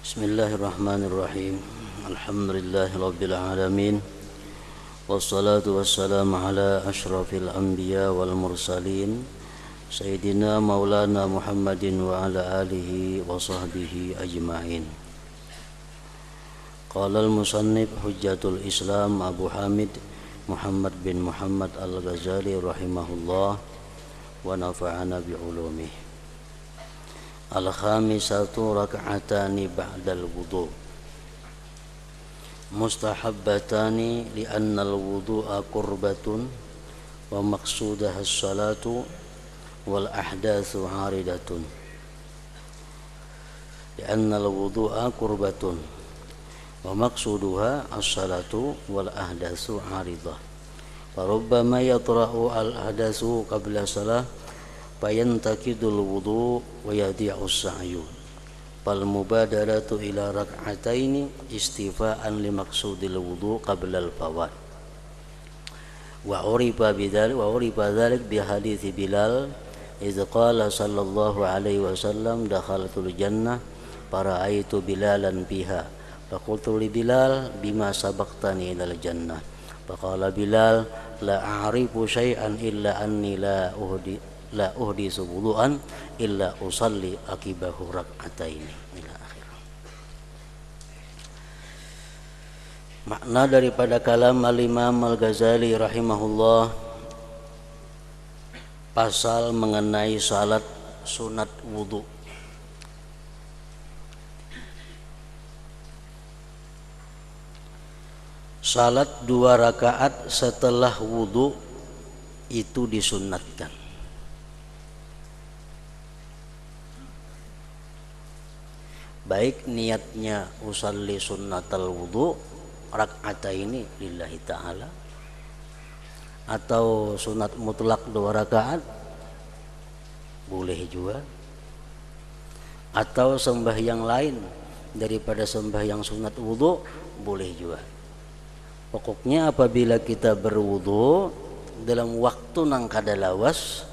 Bismillahirrahmanirrahim. Alhamdulillahirabbil alamin. Wassalatu wassalamu ala asyrafil anbiya wal mursalin Sayyidina Maulana Muhammadin wa ala alihi wa sahbihi ajma'in. Qala al-musannif Hujjatul Islam Abu Hamid Muhammad bin Muhammad Al-Ghazali rahimahullah wa nafa'ana bi'ulumihi. Al-khamisatu rak'atani ba'dal wudu' mustahabbatani li'anna al-wudu'a qurbatun wa maqsudaha as-salatu wal ahdatsu 'aridatun. Li'anna al-wudu'a qurbatun wa maqsuduha as-salatu wal ahdatsu 'aridah. Fa rubbama yatra'u al-ahdatsu qabla salah fayantakidul wudu wa yadi'us sa'yu fal mubadaratu ila rak'ataini istifa'an li maqsudil wudu qabla al fawat wa urifa dhalik bi hadits Bilal idz qala sallallahu alaihi wasallam dakhaltul jannah fara'aitu Bilalan biha faqultu li Bilal bima sabaqtani ilal jannah faqala Bilal la a'rifu syai'an illa anni la uhdisu wudu'an illa usalli akibahu rak'ataini ila akhir. Makna daripada kalam al-Imam Al-Ghazali rahimahullah pasal mengenai salat sunat wudu. Salat 2 rakaat setelah wudu itu disunatkan. Baik niatnya usalli sunnatal wudu rak'ataini lillahi ta'ala atau sunat mutlak 2 rakaat boleh juga, atau sembahyang lain daripada sembahyang sunat wudu boleh juga. Pokoknya apabila kita berwudu dalam waktu nang kadalawas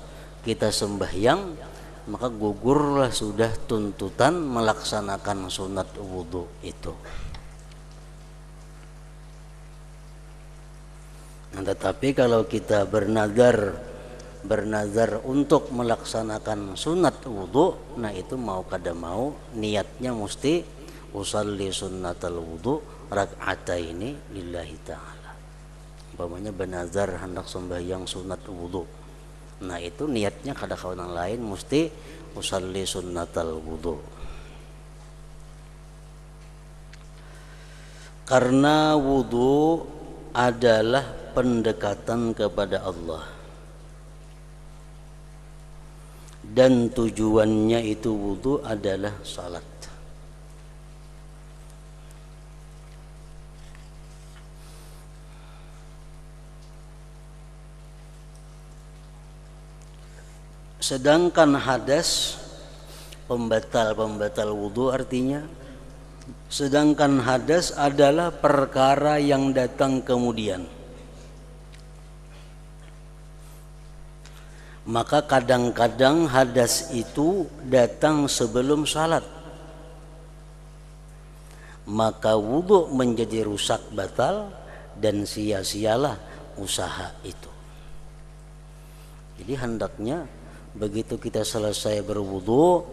kita sembahyang, maka gugurlah sudah tuntutan melaksanakan sunat wudu itu. Nah, tetapi kalau kita bernazar untuk melaksanakan sunat wudu, nah itu mau kada mau niatnya mesti usalli sunnatal wudu rak'ataini lillahi ta'ala. Umpamanya bernazar hendak sembahyang sunat wudu, nah itu niatnya kada kawan lain mesti usalli sunnatal wudu. Karena wudu adalah pendekatan kepada Allah dan tujuannya itu wudu adalah salat. Sedangkan hadas pembatal wudu artinya, sedangkan hadas adalah perkara yang datang kemudian. Maka kadang-kadang hadas itu datang sebelum salat, maka wudu menjadi rusak batal dan sia-sialah usaha itu. Jadi hendaknya begitu kita selesai berwudu,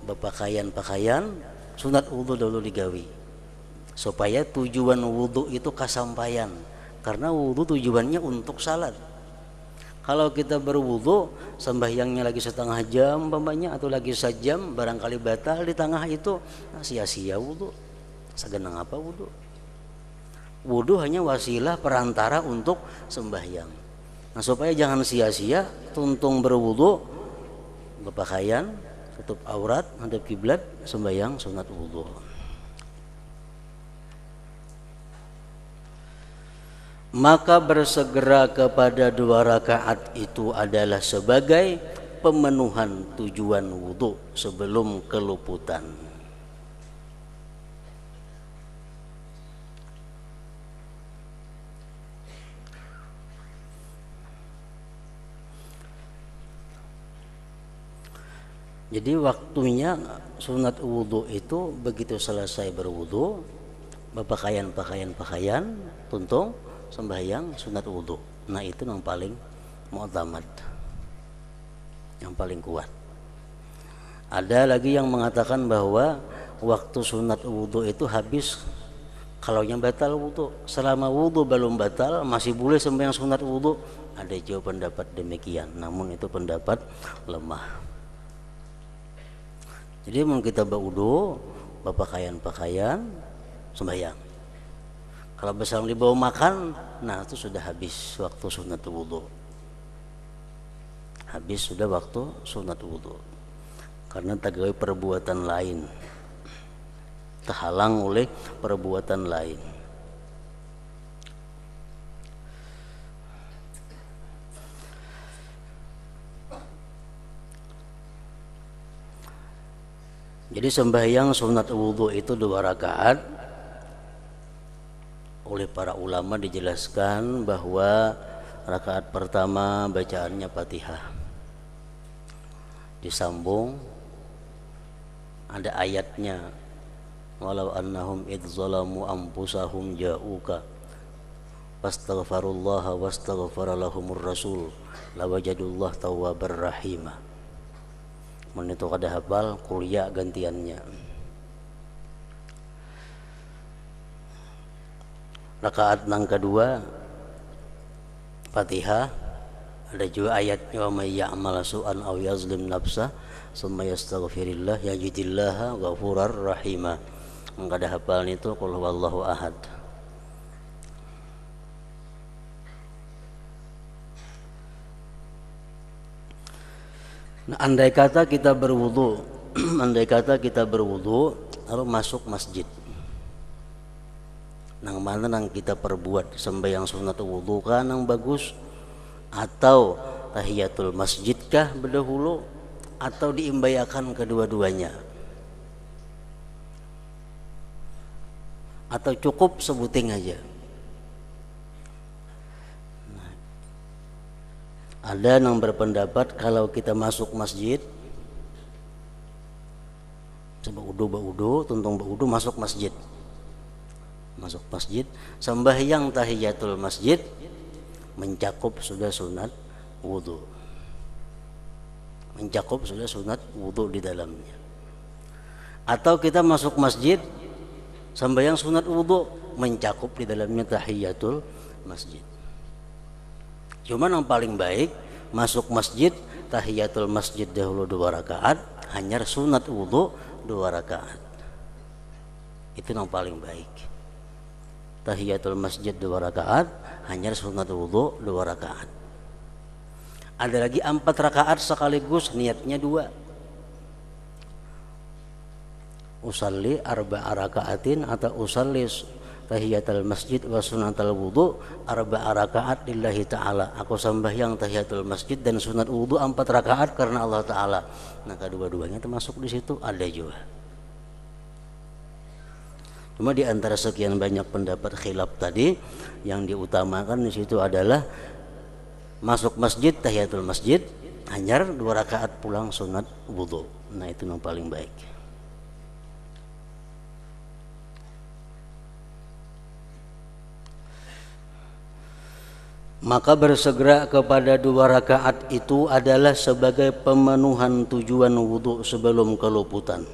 berpakaian sunat wudu dulu digawi supaya tujuan wudu itu kasampaian, karena wudu tujuannya untuk salat. Kalau kita berwudu sembahyangnya lagi setengah jam umpamanya atau lagi sejam, barangkali batal di tengah itu, nah sia-sia wudu. Sagenang apa wudu? Wudu hanya wasilah perantara untuk sembahyang. Nah, supaya jangan sia-sia, tuntung berwudu, berpakaian, tutup aurat, hadap kiblat, sembahyang sunat wudu. Maka bersegera kepada 2 rakaat itu adalah sebagai pemenuhan tujuan wudu sebelum keluputan. Jadi waktunya sunat wudhu itu begitu selesai berwudhu, pakaian, tuntung, sembahyang sunat wudhu. Nah itu yang paling mu'tamad, yang paling kuat. Ada lagi yang mengatakan bahwa waktu sunat wudhu itu habis kalau yang batal wudhu. Selama wudhu belum batal masih boleh sembahyang sunat wudhu. Ada juga pendapat demikian, namun itu pendapat lemah. Jadi mau kita berwudhu, pakaian, sembahyang. Kalau bersama dibawa makan, nah itu sudah habis waktu sunat wudhu. Habis sudah waktu sunat wudhu. Karena tergawe perbuatan lain, terhalang oleh perbuatan lain. Jadi sembahyang sunat wudhu itu 2 rakaat. Oleh para ulama dijelaskan bahwa rakaat pertama bacaannya Fatihah, disambung ada ayatnya, walau annahum idz zalamu anfusahum ja'uka fastaghfirullaha wastaghfara lahumur rasul lawajadullah tawwabar rahimah. Itu kada hafal kuliah gantiannya. Rakaat yang kedua Fatihah, ada juga ayatnya wa may ya'mal su'an aw yazlim nafsa summa yastaghfirillah yajidillaha ghafurar rahimah. Kada hafal itu qul huwallahu ahad. Nah, andai kata kita berwudu lalu masuk masjid, nang mana nang kita perbuat sembahyang sunat wudu kan nang bagus, atau tahiyatul masjid kah berdahulu, atau diimbayakan kedua-duanya, atau cukup sebuting aja. Ada yang berpendapat kalau kita masuk masjid, baudu, tuntung baudu, masuk masjid, sembahyang tahiyatul masjid mencakup sudah sunat wudu, di dalamnya. Atau kita masuk masjid sembahyang sunat wudu mencakup di dalamnya tahiyatul masjid. Cuman yang paling baik masuk masjid tahiyatul masjid dahulu 2 rakaat, hanya sunat wudu 2 rakaat. Itu yang paling baik. Tahiyatul masjid 2 rakaat, hanya sunat wudu 2 rakaat. Ada lagi 4 rakaat sekaligus niatnya 2. Usalli 4 rakaatin atau usalli tahiyatul masjid wa sunatul wudu 4 rakaat lillahi ta'ala. Aku sembahyang tahiyatul masjid dan sunat wudu 4 rakaat karena Allah Ta'ala. Nah kedua-duanya termasuk di situ, ada juga. Cuma di antara sekian banyak pendapat khilaf tadi, yang diutamakan di situ adalah masuk masjid tahiyatul masjid, hanya 2 rakaat pulang sunat wudu. Nah itu yang paling baik. Maka bersegera kepada 2 rakaat itu adalah sebagai pemenuhan tujuan wudu sebelum keluputan,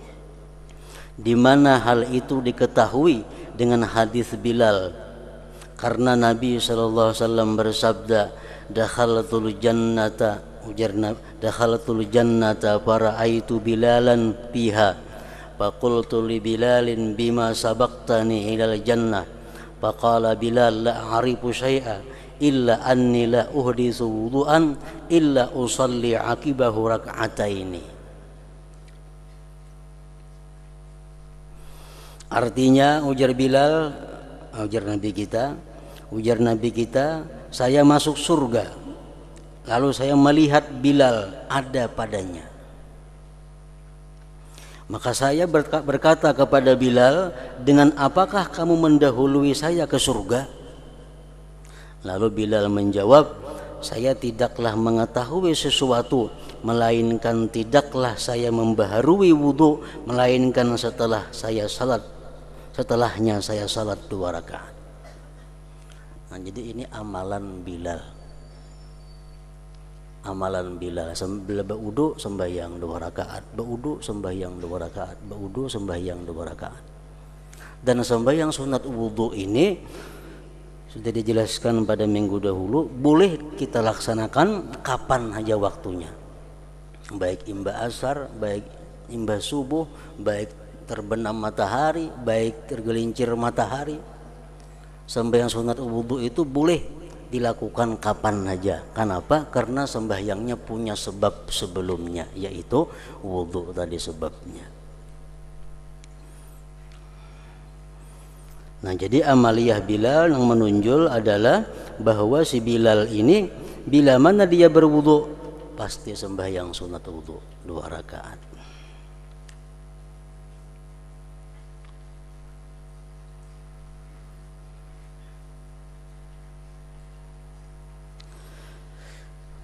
di mana hal itu diketahui dengan hadis Bilal, karena Nabi SAW bersabda, dakhaltul jannata fara'aitu Bilalan fiha faqultu li Bilalin bima sabaqtani ilal jannah faqala Bilal la a'rifu syai'a illa anni la uhditsu wudu'an illa usalli aqibahu rak'ataini. Artinya ujar Bilal, ujar Nabi kita, saya masuk surga lalu saya melihat Bilal ada padanya, maka saya berkata kepada Bilal, dengan apakah kamu mendahului saya ke surga? Lalu Bilal menjawab, saya tidaklah mengetahui sesuatu melainkan tidaklah saya membaharui wudu melainkan setelahnya saya salat 2 rakaat. Nah, jadi ini amalan Bilal. Amalan Bilal sambil berwudu sembahyang 2 rakaat, berwudu sembahyang 2 rakaat, berwudu sembahyang 2 rakaat. Dan sembahyang sunat wudu ini sudah dijelaskan pada minggu dahulu, boleh kita laksanakan kapan aja waktunya. Baik imba asar, baik imba subuh, baik terbenam matahari, baik tergelincir matahari. Sembahyang sunat wudu itu boleh dilakukan kapan aja. Kenapa? Karena sembahyangnya punya sebab sebelumnya, yaitu wudu tadi sebabnya. Nah, jadi amaliyah Bilal yang menunjul adalah bahwa si Bilal ini bila mana dia berwudu pasti sembahyang sunat wudu 2 rakaat.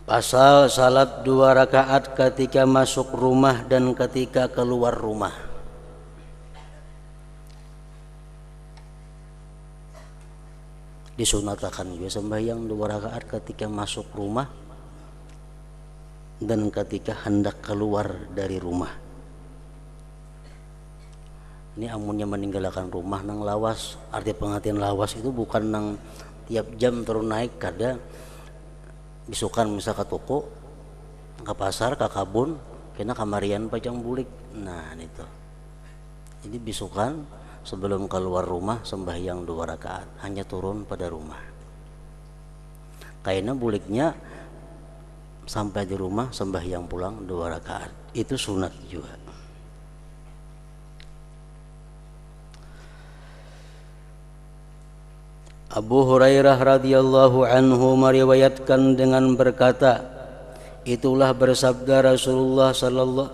Pasal salat 2 rakaat ketika masuk rumah dan ketika keluar rumah. Disunatakan juga sembahyang 2 rakaat ketika masuk rumah dan ketika hendak keluar dari rumah. Ini amunnya meninggalkan rumah nang lawas. Arti pengertian lawas itu bukan nang tiap jam terus naik, kada bisukan misal ke toko, ke pasar, ke kabun, kena kamarian pajang bulik. Nah itu. Jadi bisukan sebelum keluar rumah sembahyang 2 rakaat, hanya turun pada rumah. Kayaknya buliknya sampai di rumah sembahyang pulang 2 rakaat. Itu sunat juga. Abu Hurairah radhiyallahu anhu meriwayatkan dengan berkata, telah bersabda Rasulullah sallallahu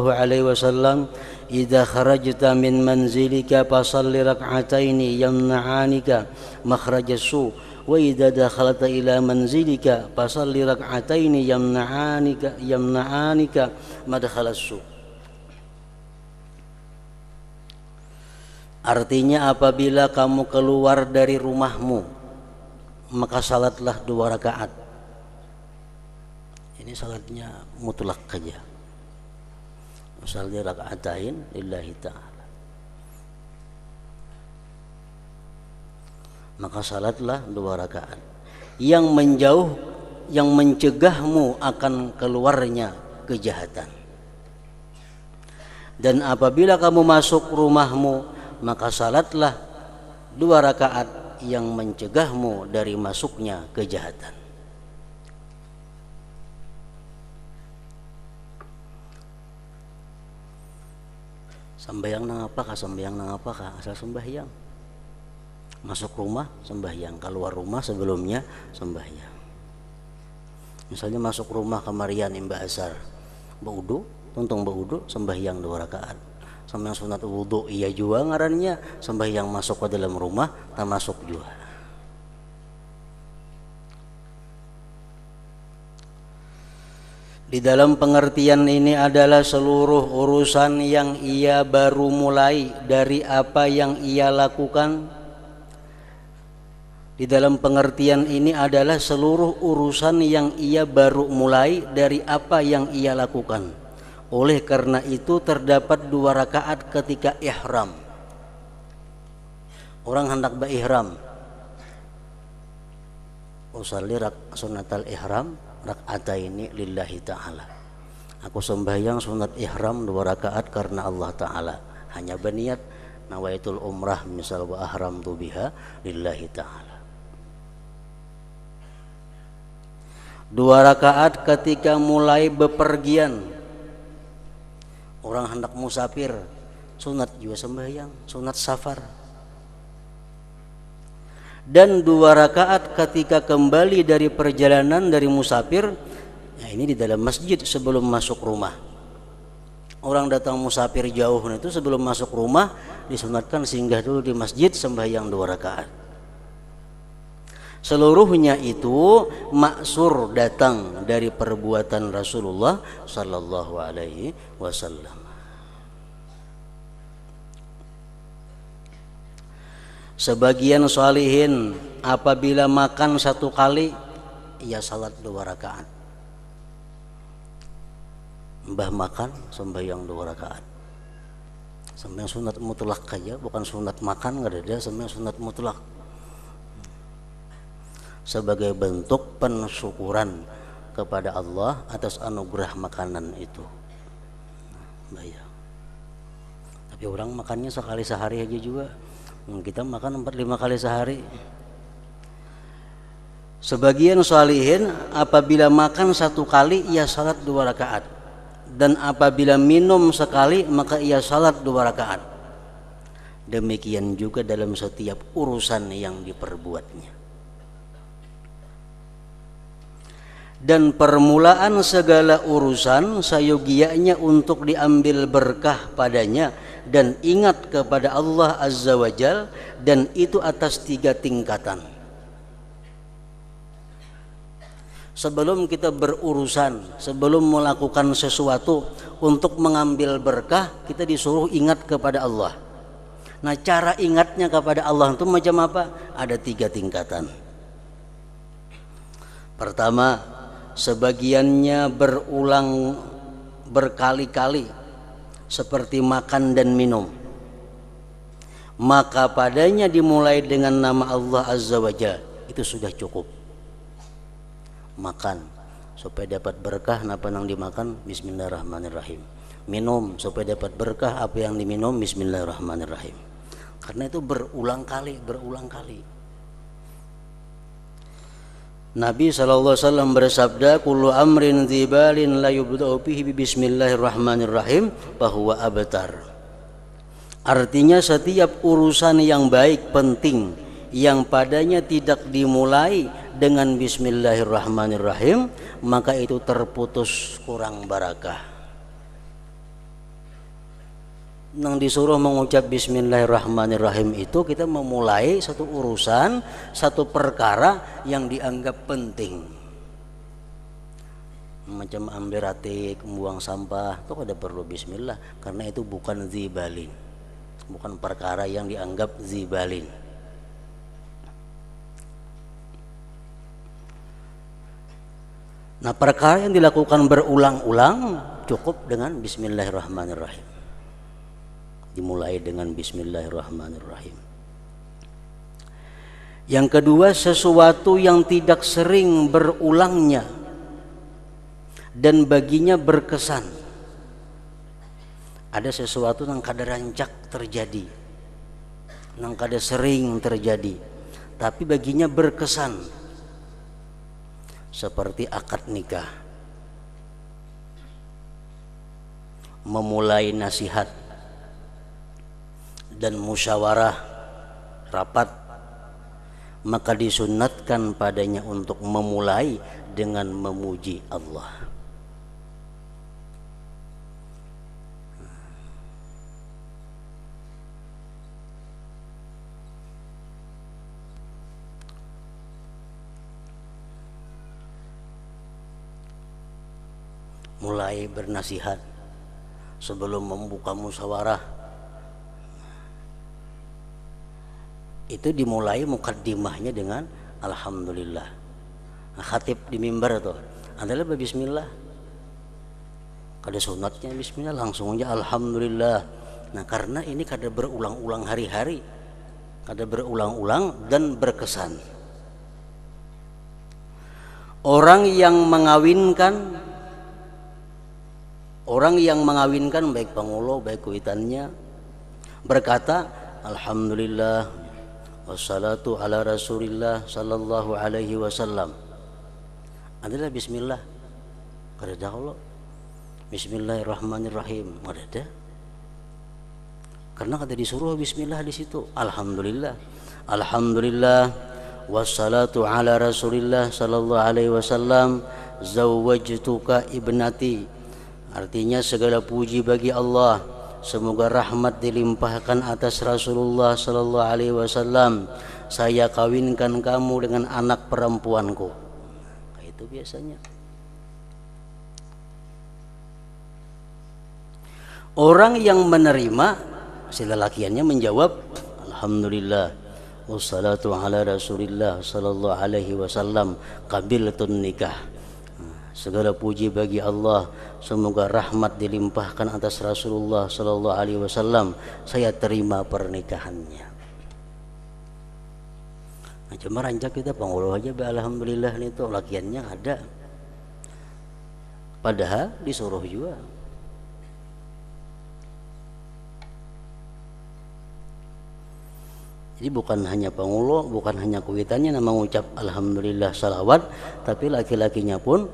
alaihi wasallam, "Idza kharajta min manzilika fasalli rak'ataini yamna'anika makhrajas su, wa idza dakhalta ila manzilika fasalli rak'ataini yamna'anika madkhalas su." Artinya apabila kamu keluar dari rumahmu maka salatlah 2 rakaat. Ini salatnya mutlak saja. Usalli raka'atain lillahi ta'ala. Maka salatlah 2 rakaat. Yang menjauh, yang mencegahmu akan keluarnya kejahatan. Dan apabila kamu masuk rumahmu maka salatlah 2 rakaat yang mencegahmu dari masuknya kejahatan. Sembahyang nang apakah? Asal sembahyang. Masuk rumah sembahyang, keluar rumah sebelumnya sembahyang. Misalnya masuk rumah kamarian imba asar, berwudu, tuntung berwudu, sembahyang 2 rakaat. Sembahyang sunat wudu iya juga ngarannya, sembahyang masuk ke dalam rumah tak masuk juga. Di dalam pengertian ini adalah seluruh urusan yang ia baru mulai dari apa yang ia lakukan. Di dalam pengertian ini adalah seluruh urusan yang ia baru mulai dari apa yang ia lakukan. Oleh karena itu terdapat 2 rakaat ketika ihram. Orang hendak berihram, usalli sunatal ihram raka'ataini lillahi ta'ala. Aku sembahyang sunat ihram 2 rakaat karena Allah Ta'ala. Hanya berniat nawaitul umrah misal wa ahram tu biha lillahi ta'ala. 2 rakaat ketika mulai bepergian. Orang hendak musafir, sunat juga sembahyang, sunat safar. Dan 2 rakaat ketika kembali dari perjalanan dari musafir, ya ini di dalam masjid sebelum masuk rumah. Orang datang musafir jauh itu sebelum masuk rumah disunatkan singgah dulu di masjid sembahyang 2 rakaat. Seluruhnya itu maksur datang dari perbuatan Rasulullah sallallahu alaihi wasallam. Sebagian sholihin apabila makan satu kali ia salat 2 rakaat. Mbah makan sembahyang 2 rakaat. Sembahyang sunat mutlak aja, bukan sunat makan, enggak ada, sembahyang sunat mutlak. Sebagai bentuk pensyukuran kepada Allah atas anugerah makanan itu. Bayang. Tapi orang makannya sekali sehari aja juga. Kita makan 4-5 kali sehari. Sebagian sholihin apabila makan satu kali ia salat 2 rakaat, dan apabila minum sekali maka ia salat 2 rakaat. Demikian juga dalam setiap urusan yang diperbuatnya. Dan permulaan segala urusan sayogianya untuk diambil berkah padanya dan ingat kepada Allah Azza wa Jal, dan itu atas 3 tingkatan. Sebelum kita berurusan, sebelum melakukan sesuatu untuk mengambil berkah, kita disuruh ingat kepada Allah. Nah, cara ingatnya kepada Allah itu macam apa? Ada 3 tingkatan. Pertama, sebagiannya berulang berkali-kali seperti makan dan minum, maka padanya dimulai dengan nama Allah Azza wa Jalla, itu sudah cukup. Makan supaya dapat berkah apa yang dimakan, bismillahirrahmanirrahim. Minum supaya dapat berkah apa yang diminum, bismillahirrahmanirrahim. Karena itu berulang kali. Nabi SAW bersabda, kullu amrin dzibalin la yubda'u bihi bismillahirrahmanirrahim bahwa abtar. Artinya setiap urusan yang baik penting yang padanya tidak dimulai dengan bismillahirrahmanirrahim, maka itu terputus, kurang barakah. Nang disuruh mengucap bismillahirrahmanirrahim itu kita memulai satu urusan, satu perkara yang dianggap penting. Macam ambil ratik, membuang sampah, itu ada perlu bismillah, karena itu bukan zibalin, bukan perkara yang dianggap zibalin. Nah, perkara yang dilakukan berulang-ulang cukup dengan bismillahirrahmanirrahim. Dimulai dengan bismillahirrahmanirrahim. Yang kedua, sesuatu yang tidak sering berulangnya dan baginya berkesan. Ada sesuatu yang kada rancak terjadi, yang kada sering terjadi, tapi baginya berkesan. Seperti akad nikah, memulai nasihat dan musyawarah rapat, maka disunnatkan padanya untuk memulai dengan memuji Allah. Mulai bernasihat sebelum membuka musyawarah, itu dimulai mukaddimahnya dengan alhamdulillah. Nah, khatib di mimbar itu adalah bismillah. Kada sunatnya bismillah, langsung aja alhamdulillah. Nah, karena ini kada berulang-ulang hari-hari, kada berulang-ulang dan berkesan. Orang yang mengawinkan baik pangulo baik kuitannya berkata alhamdulillah wassalatu ala rasulillah sallallahu alaihi wasallam, adalah bismillah. Kada dahulu bismillahirrahmanirrahim, kada ada. Karena kada disuruh bismillah di situ. Alhamdulillah wassalatu ala rasulillah sallallahu alaihi wasallam, zawwajtuka ibnati. Artinya segala puji bagi Allah, semoga rahmat dilimpahkan atas Rasulullah sallallahu alaihi wasallam, saya kawinkan kamu dengan anak perempuanku. Nah, itu biasanya. Orang yang menerima, si lelakiannya menjawab, alhamdulillah, wassalatu ala rasulillah sallallahu alaihi wasallam, qabiltun nikah. Segala puji bagi Allah, semoga rahmat dilimpahkan atas Rasulullah sallallahu alaihi wasallam, saya terima pernikahannya. Nah, cuma rancak kita pengulo aja, alhamdulillah itu lakiannya ada. Padahal disuruh juga. Jadi bukan hanya pengulo, bukan hanya kuitannya nama mengucap alhamdulillah salawat, tapi laki-lakinya pun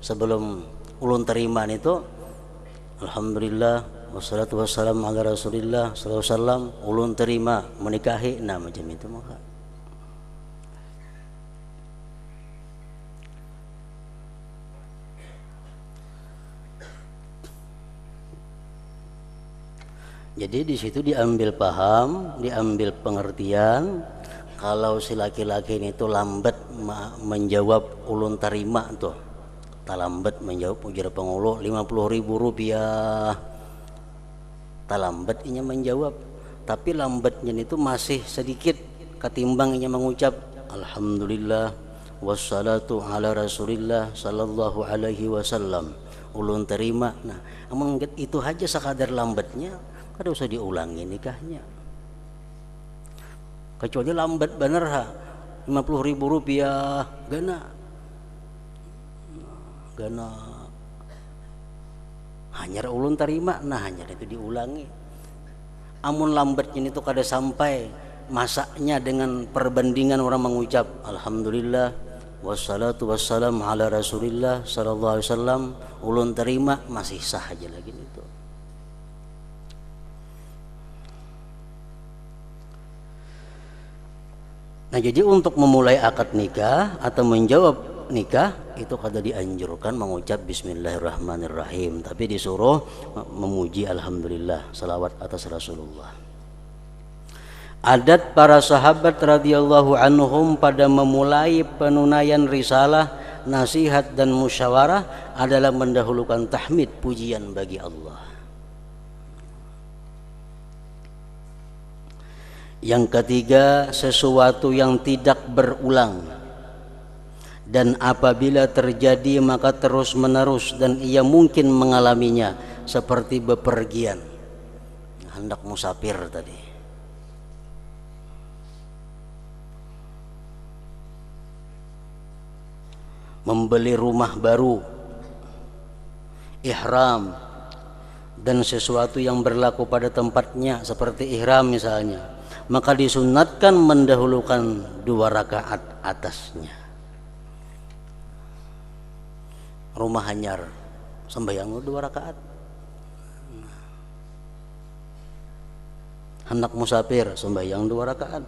sebelum ulun terima itu alhamdulillah wassalatu wassalamu ala rasulillah sallallahu alaihi wasallam, ulun terima menikahi, nah macam itu maka. Jadi di situ diambil paham, diambil pengertian. Kalau si laki-laki ini tuh lambat menjawab ulun terima tuh, tak lambat menjawab ujar pengulo 50.000 rupiah, tak lambat inya menjawab, tapi lambatnya itu masih sedikit ketimbang inya mengucap alhamdulillah wassalatu ala rasulillah sallallahu alaihi wasallam, ulun terima. Nah, namun itu aja sekadar lambatnya, kada usah diulangi nikahnya. Kecuali lambat bener ha, 50.000 rupiah gana hanya ulun terima, nah hanya itu diulangi. Amun lambatnya itu kada sampai masaknya dengan perbandingan orang mengucap alhamdulillah wassalatu wassalam ala rasulillah sallallahu alaihi wasallam, ulun terima, masih sah aja lagi itu. Nah, jadi untuk memulai akad nikah atau menjawab nikah itu kada dianjurkan mengucap bismillahirrahmanirrahim, tapi disuruh memuji alhamdulillah, salawat atas Rasulullah. Adat para sahabat radhiyallahu anhum pada memulai penunaian risalah, nasihat dan musyawarah adalah mendahulukan tahmid, pujian bagi Allah. Yang ketiga, sesuatu yang tidak berulang dan apabila terjadi maka terus menerus dan ia mungkin mengalaminya, seperti bepergian, hendak musafir tadi, membeli rumah baru, ihram, dan sesuatu yang berlaku pada tempatnya seperti ihram misalnya, maka disunatkan mendahulukan 2 rakaat atasnya. Rumah hanyar, sembahyang 2 rakaat. Hendak musafir, sembahyang 2 rakaat.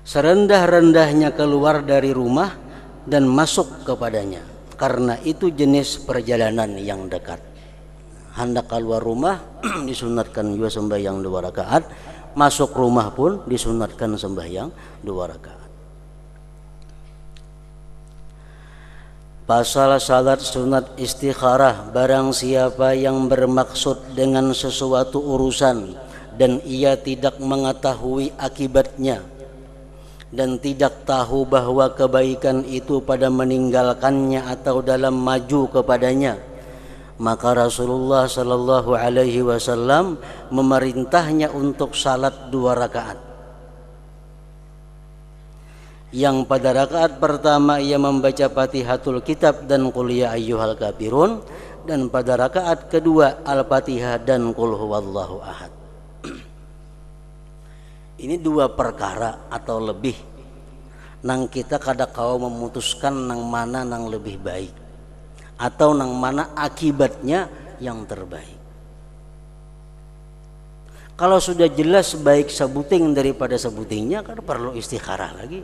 Serendah-rendahnya keluar dari rumah dan masuk kepadanya, karena itu jenis perjalanan yang dekat. Hendak keluar rumah disunatkan juga sembahyang 2 rakaat, masuk rumah pun disunatkan sembahyang 2 rakaat. Pasal salat sunat istikharah, barang siapa yang bermaksud dengan sesuatu urusan dan ia tidak mengetahui akibatnya dan tidak tahu bahwa kebaikan itu pada meninggalkannya atau dalam maju kepadanya, maka Rasulullah sallallahu alaihi wasallam memerintahnya untuk salat 2 rakaat. Yang pada rakaat pertama ia membaca Fatihatul Kitab dan Qul ya ayyuhal kafirun, dan pada rakaat kedua Al-Fatihah dan Qul huwallahu ahad. Ini 2 perkara atau lebih nang kita kada kau memutuskan nang mana nang lebih baik atau nang mana akibatnya yang terbaik. Kalau sudah jelas baik sebuting daripada sebutingnya, kan perlu istikharah lagi.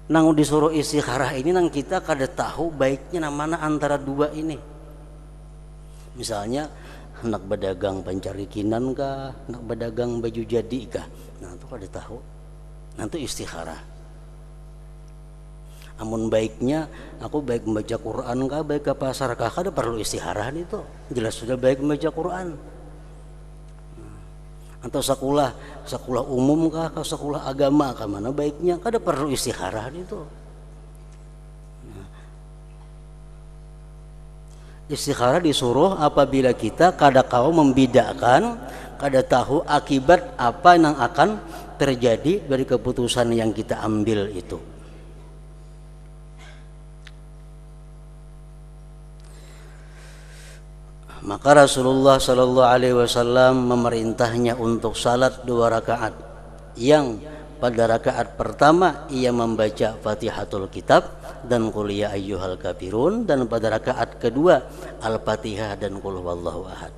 Nang disuruh istikharah ini nang kita kada tahu baiknya mana antara dua ini. Misalnya hendak berdagang pancarikinan kah, hendak berdagang baju jadi kah, nah itu kada tahu, nanti istikharah. Amun baiknya aku baik membaca Quran kah, baik ke pasar kah, kada perlu istikharah itu, jelas sudah baik membaca Quran. Atau sekolah umum kah, ke sekolah agama kah, mana baiknya, kada perlu istikharah itu. Istikharah disuruh apabila kita kada kau membedakan, kada tahu akibat apa yang akan terjadi dari keputusan yang kita ambil itu. Maka Rasulullah Shallallahu Alaihi Wasallam memerintahnya untuk salat 2 rakaat, yang pada rakaat pertama ia membaca Fatihatul Kitab dan Qul ya ayyuhal kafirun, dan pada rakaat kedua Al-Fatihah dan Qul huwallahu ahad.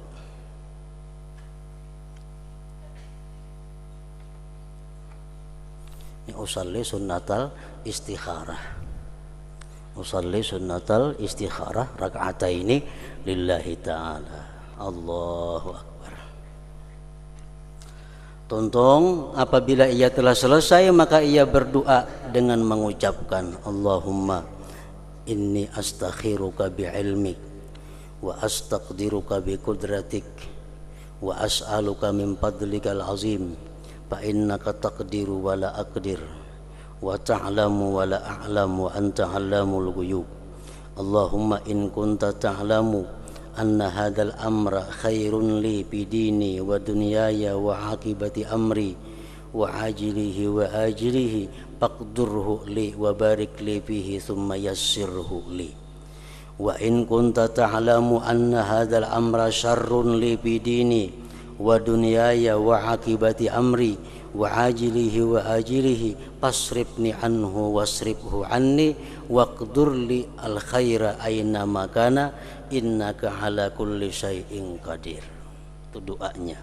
Ini usalli sunnatal istikharah. Usalli sunnatal istikharah raka'ataini lillahi ta'ala. Allahu akbar. Tuntung apabila ia telah selesai maka ia berdoa dengan mengucapkan Allahumma inni astakhiruka bi'ilmik wa astaqdiruka biqudratik wa as'aluka min fadlikal azim fa innaka taqdiru wa la aqdir wa ta'lamu wa la a'lamu wa anta 'allamul ghuyub. Allahumma in kunta ta'lamu anna hadzal amra khairun li fi dini wa dunyaya wa aqibati amri wa ajilihi wa ajilihi faqdurhu li wa barik li fihi thumma yassirhu li. Wa in kunta ta'lamu anna hadzal amra syarrun li fi dini wa dunyaya wa aqibati amri wa ajilihi wa ajilihi fasrifni anhu wasrifhu anni waqdur li al khaira aina makana innaka ala kulli syai'in qadir. Itu doanya.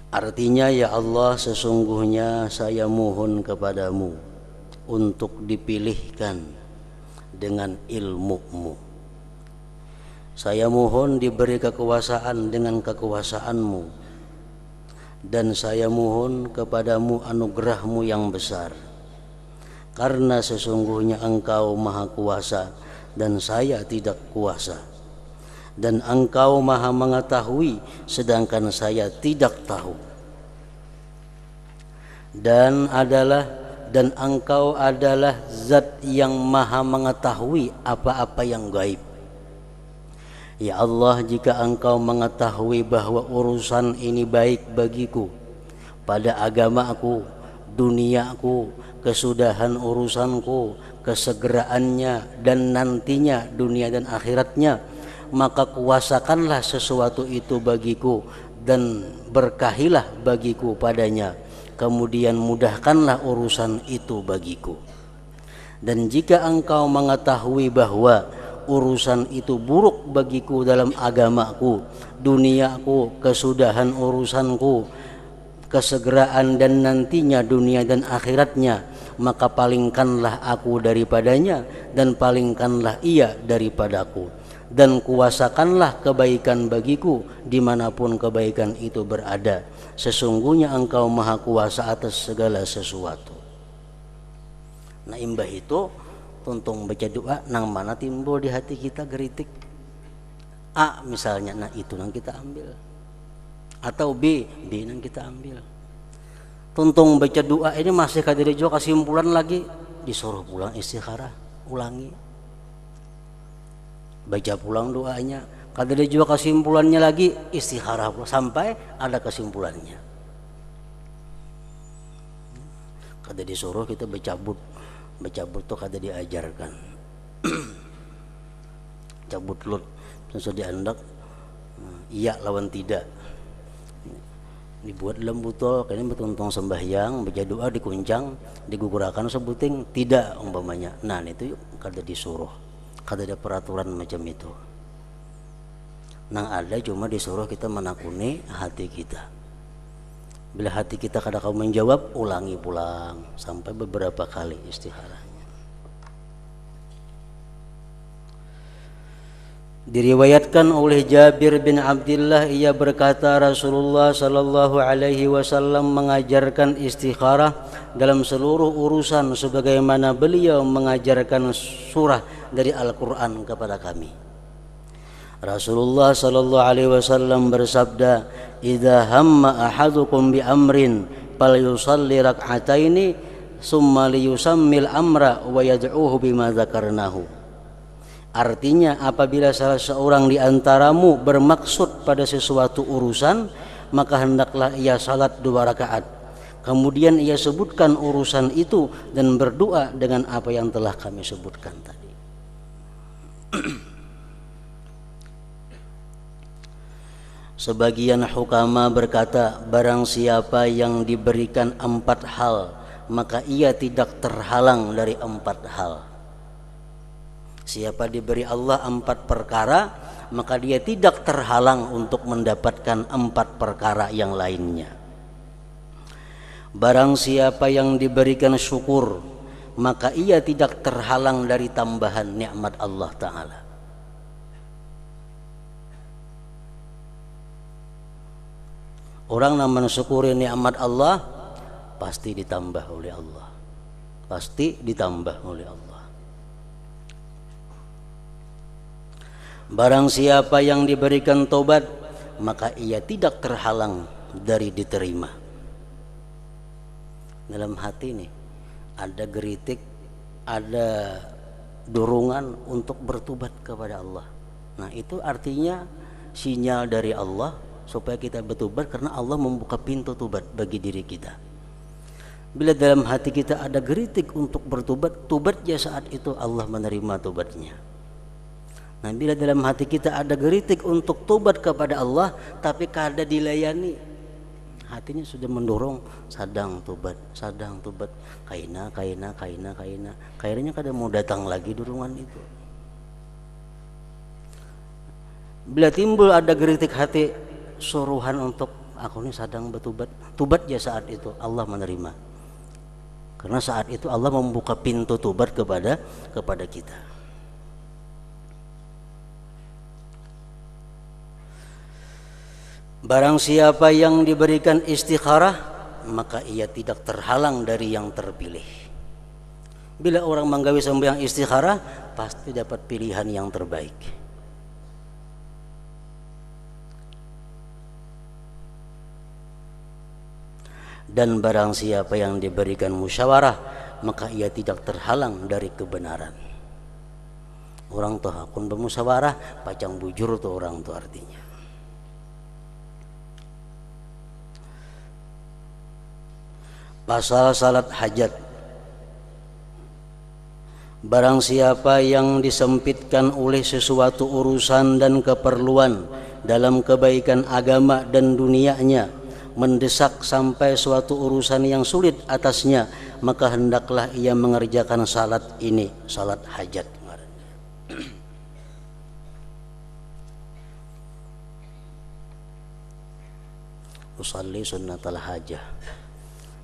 Artinya, ya Allah, sesungguhnya saya mohon kepadamu untuk dipilihkan dengan ilmu-Mu. Saya mohon diberi kekuasaan dengan kekuasaan-Mu, dan saya mohon kepadamu anugerah-Mu yang besar, karena sesungguhnya Engkau maha kuasa dan saya tidak kuasa, dan Engkau maha mengetahui sedangkan saya tidak tahu, dan Engkau adalah zat yang maha mengetahui apa-apa yang gaib. Ya Allah, jika Engkau mengetahui bahwa urusan ini baik bagiku pada agamaku, duniaku, kesudahan urusanku, kesegeraannya dan nantinya dunia dan akhiratnya, maka kuasakanlah sesuatu itu bagiku dan berkahilah bagiku padanya, kemudian mudahkanlah urusan itu bagiku. Dan jika Engkau mengetahui bahwa urusan itu buruk bagiku dalam agamaku, duniaku, kesudahan urusanku, kesegeraan dan nantinya dunia dan akhiratnya, maka palingkanlah aku daripadanya dan palingkanlah ia daripadaku, dan kuasakanlah kebaikan bagiku dimanapun kebaikan itu berada. Sesungguhnya Engkau maha kuasa atas segala sesuatu. Nah, imbah itu tuntung baca doa nang mana timbul di hati kita geritik A misalnya, nah itu nang kita ambil, atau B nang kita ambil. Tuntung baca doa ini masih kadiri juga kesimpulan lagi, disuruh pulang istikharah, ulangi, baca pulang doanya, kadiri juga kesimpulannya lagi istikharah sampai ada kesimpulannya. Kada disuruh kita bercabut tuh kada diajarkan. Cabut lut sesuai diandak, iya lawan tidak, dibuat dalam botol kayaknya betuntong sembahyang, baca doa dikuncang, digugurakan sebuting tidak umpamanya. Nah itu kada disuruh, kada ada peraturan macam itu. Nang ada cuma disuruh kita menakuni hati kita. Bila hati kita kadang kau menjawab, ulangi pulang sampai beberapa kali istikharahnya. Diriwayatkan oleh Jabir bin Abdullah, ia berkata Rasulullah sallallahu alaihi wasallam mengajarkan istikharah dalam seluruh urusan sebagaimana beliau mengajarkan surah dari Al-Qur'an kepada kami. Rasulullah sallallahu alaihi wasallam bersabda, "Idza hamma ahadukum bi amrin falyusalli rak'ataini summa liyusammil amra wa yad'uhu bima dzakarnahu." Artinya, apabila salah seorang di antaramu bermaksud pada sesuatu urusan, maka hendaklah ia salat 2 rakaat. Kemudian ia sebutkan urusan itu dan berdoa dengan apa yang telah kami sebutkan tadi. Sebagian hukama berkata, barang siapa yang diberikan 4 hal, maka ia tidak terhalang dari 4 hal. Siapa diberi Allah 4 perkara, maka dia tidak terhalang untuk mendapatkan 4 perkara yang lainnya. Barang siapa yang diberikan syukur, maka ia tidak terhalang dari tambahan nikmat Allah Ta'ala. Orang yang mensyukuri nikmat Allah pasti ditambah oleh Allah. Pasti ditambah oleh Allah. Barang siapa yang diberikan tobat, maka ia tidak terhalang dari diterima. Dalam hati nih ada geritik, ada dorongan untuk bertobat kepada Allah. Nah, itu artinya sinyal dari Allah supaya kita bertobat, karena Allah membuka pintu tobat bagi diri kita. Bila dalam hati kita ada geritik untuk bertobat, tobatnya saat itu Allah menerima tobatnya. Nah, bila dalam hati kita ada geritik untuk tobat kepada Allah, tapi kada dilayani, hatinya sudah mendorong sadang tobat, kaina. Kayaknya kada mau datang lagi dorongan itu. Bila timbul ada geritik hati, suruhan untuk aku ini sadang bertobat, tobat ya saat itu Allah menerima, karena saat itu Allah membuka pintu tobat kepada kita. Barang siapa yang diberikan istikharah, maka ia tidak terhalang dari yang terpilih. Bila orang menggawe sembahyang istikharah, pasti dapat pilihan yang terbaik. Dan barang siapa yang diberikan musyawarah, maka ia tidak terhalang dari kebenaran. Orang tuh akun bermusyawarah, pacang bujur tuh orang tuh artinya. Pasal salat hajat. Barang siapa yang disempitkan oleh sesuatu urusan dan keperluan dalam kebaikan agama dan dunianya, mendesak sampai suatu urusan yang sulit atasnya, maka hendaklah ia mengerjakan salat ini, salat hajat. Usalli sunnatal hajah.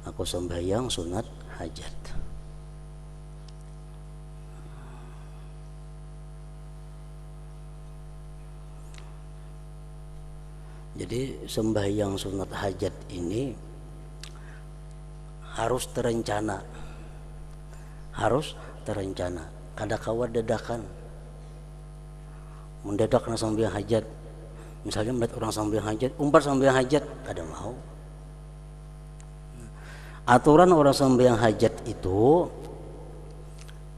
Aku sembahyang sunat hajat. Jadi sembahyang sunat hajat ini harus terencana. Kada kawa dadakan. Mendadak na sembahyang hajat. Misalnya melihat orang sembahyang hajat, umpat sembahyang hajat, kada mau. Aturan orang sembahyang hajat itu,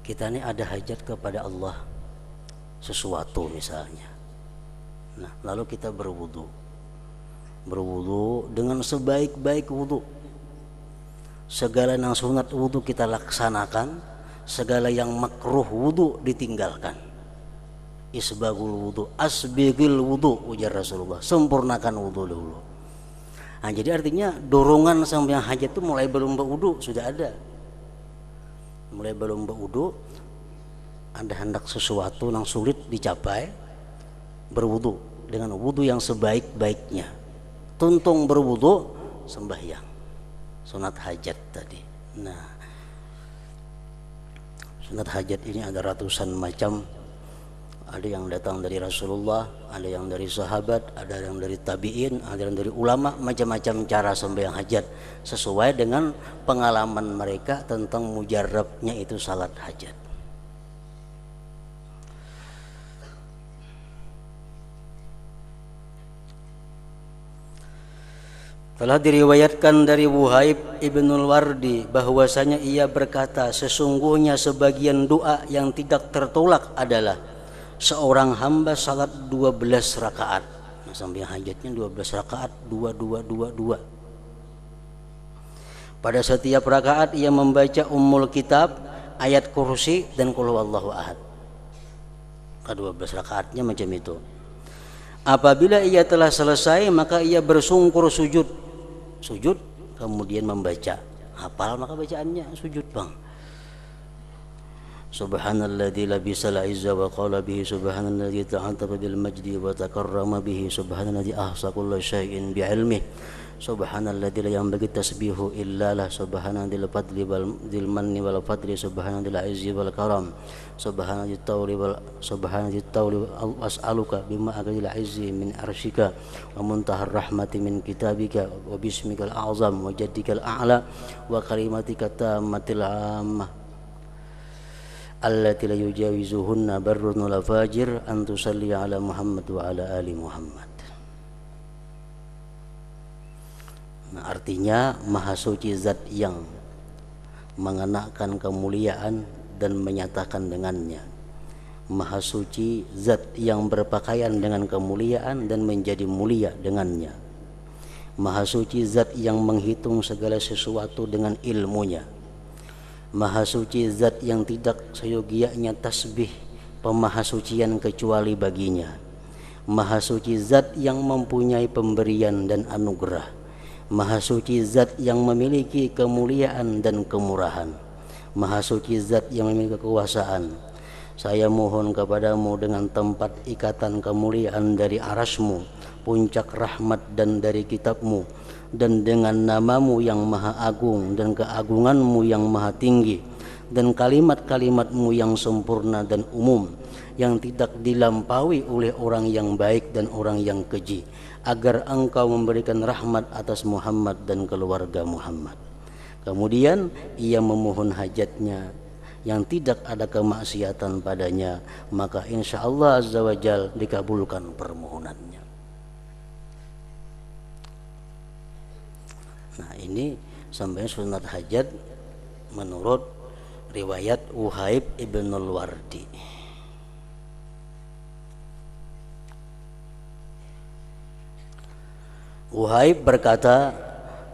kita ini ada hajat kepada Allah sesuatu misalnya. Nah, lalu kita berwudu dengan sebaik-baik wudu. Segala yang sunat wudu kita laksanakan, segala yang makruh wudu ditinggalkan. Isbagul wudu, asbigil wudu, ujar Rasulullah, sempurnakan wudu dulu. Nah, jadi artinya dorongan sembahyang hajat itu mulai belum berwudu sudah ada. Mulai belum berwudu, Anda hendak sesuatu yang sulit dicapai, berwudu dengan wudu yang sebaik-baiknya. Tuntung berwudu, sembahyang, sunat hajat tadi. Nah, sunat hajat ini ada ratusan macam. Ada yang datang dari Rasulullah, ada yang dari sahabat, ada yang dari tabi'in, ada yang dari ulama, macam-macam cara sembahyang hajat sesuai dengan pengalaman mereka tentang mujarabnya itu salat hajat. Telah diriwayatkan dari Wuhaib ibnul Wardi bahwasanya ia berkata, sesungguhnya sebagian doa yang tidak tertolak adalah seorang hamba salat 12 rakaat. Nah, sambil hajatnya 12 rakaat, 2. Pada setiap rakaat ia membaca Ummul Kitab, ayat kursi dan qul huwallahu ahad. Ke-12 rakaatnya macam itu. Apabila ia telah selesai maka ia bersungkur sujud, kemudian membaca. Hafal maka bacaannya sujud, Bang. Subhanalladzi labisa al-izza wa qala bihi subhanalladzi ta'attaba bil majdi wa takarrama bihi subhanalladzi ahsa kulla syai'in bi ilmihi subhanalladzi la yanbaghi tasbihu illa lah subhanalladzi fadli wal dzil manni wal fadli subhanalladzi izzi wal karam subhanalladzi tawli as'aluka bima agadil izzi min arsyika wa muntahar rahmati min kitabika wa bismikal a'zam wa jaddikal a'la wa kalimatika tammatil ammah allati la yujawizuhunna barrun wala fajir an tusalli ala Muhammad wa ala ali Muhammad. Nah, artinya maha suci zat yang mengenakan kemuliaan dan menyatakan dengannya. Maha suci zat yang berpakaian dengan kemuliaan dan menjadi mulia dengannya. Maha suci zat yang menghitung segala sesuatu dengan ilmunya. Maha suci zat yang tidak seyogianya tasbih pemahasucian kecuali baginya. Maha suci zat yang mempunyai pemberian dan anugerah. Maha suci zat yang memiliki kemuliaan dan kemurahan. Maha suci zat yang memiliki kekuasaan. Saya mohon kepadamu dengan tempat ikatan kemuliaan dari arasmu, puncak rahmat dan dari kitabmu, dan dengan namamu yang maha agung dan keagunganmu yang maha tinggi, dan kalimat-kalimatmu yang sempurna dan umum, yang tidak dilampaui oleh orang yang baik dan orang yang keji, agar engkau memberikan rahmat atas Muhammad dan keluarga Muhammad. Kemudian ia memohon hajatnya yang tidak ada kemaksiatan padanya, maka insya Allah Azza wa Jal dikabulkan permohonannya. Nah, ini sampai sunat hajat menurut riwayat Wuhaib ibnul Wardi. Wuhaib berkata,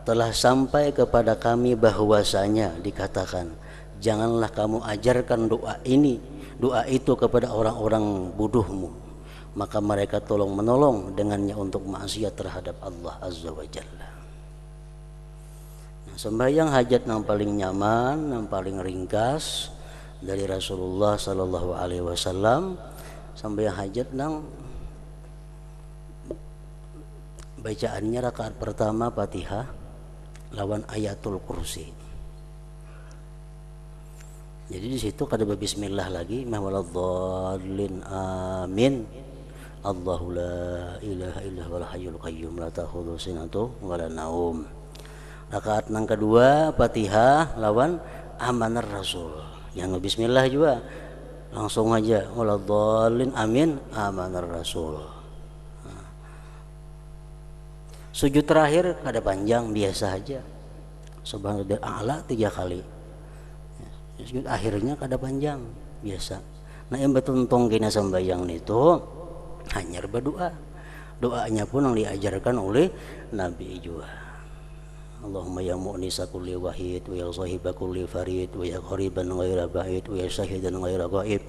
telah sampai kepada kami bahwasanya dikatakan, janganlah kamu ajarkan doa itu kepada orang-orang bodohmu, maka mereka tolong menolong dengannya untuk maksiat terhadap Allah Azza wa Jalla. Sembahyang hajat yang paling nyaman, yang paling ringkas dari Rasulullah sallallahu alaihi wasallam, sembahyang hajat nang bacaannya rakaat pertama Fatihah lawan ayatul kursi. Jadi di situ kada bismillah lagi, mahwaladhdallin amin. Allahu la ilaha illa huwal hayyul qayyum la ta'khudhuhu sinatun wa la naum. Rakaat yang kedua Fatihah lawan amanar Rasul. Yang bismillah juga langsung aja waladhdallin amin amanar Rasul. Sujud terakhir kada panjang, biasa aja. Subhanallah a'la 3 kali. Sujud akhirnya kada panjang, biasa. Nah, yang betuntong kena sembahyang itu hanya berdoa. Doanya pun yang diajarkan oleh Nabi juga. Allahumma ya mu'nisa kulli wahid wa ya sahiba kulli farid wa ya qariban ghaira ba'id wa ya syahidan ghaira ghaib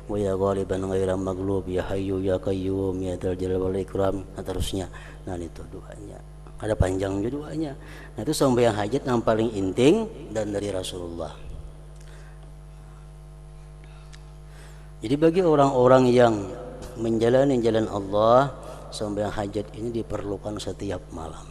wa ya ghaliban ghaira maghlub ya hayyu ya qayyum ya dzal jalali wal ikram. Nah, terusnya. Nah, itu doanya. Ada panjang juga doanya. Nah, itu sembahyang hajat yang paling inting dan dari Rasulullah. Jadi bagi orang-orang yang menjalani jalan Allah, sembahyang hajat ini diperlukan setiap malam.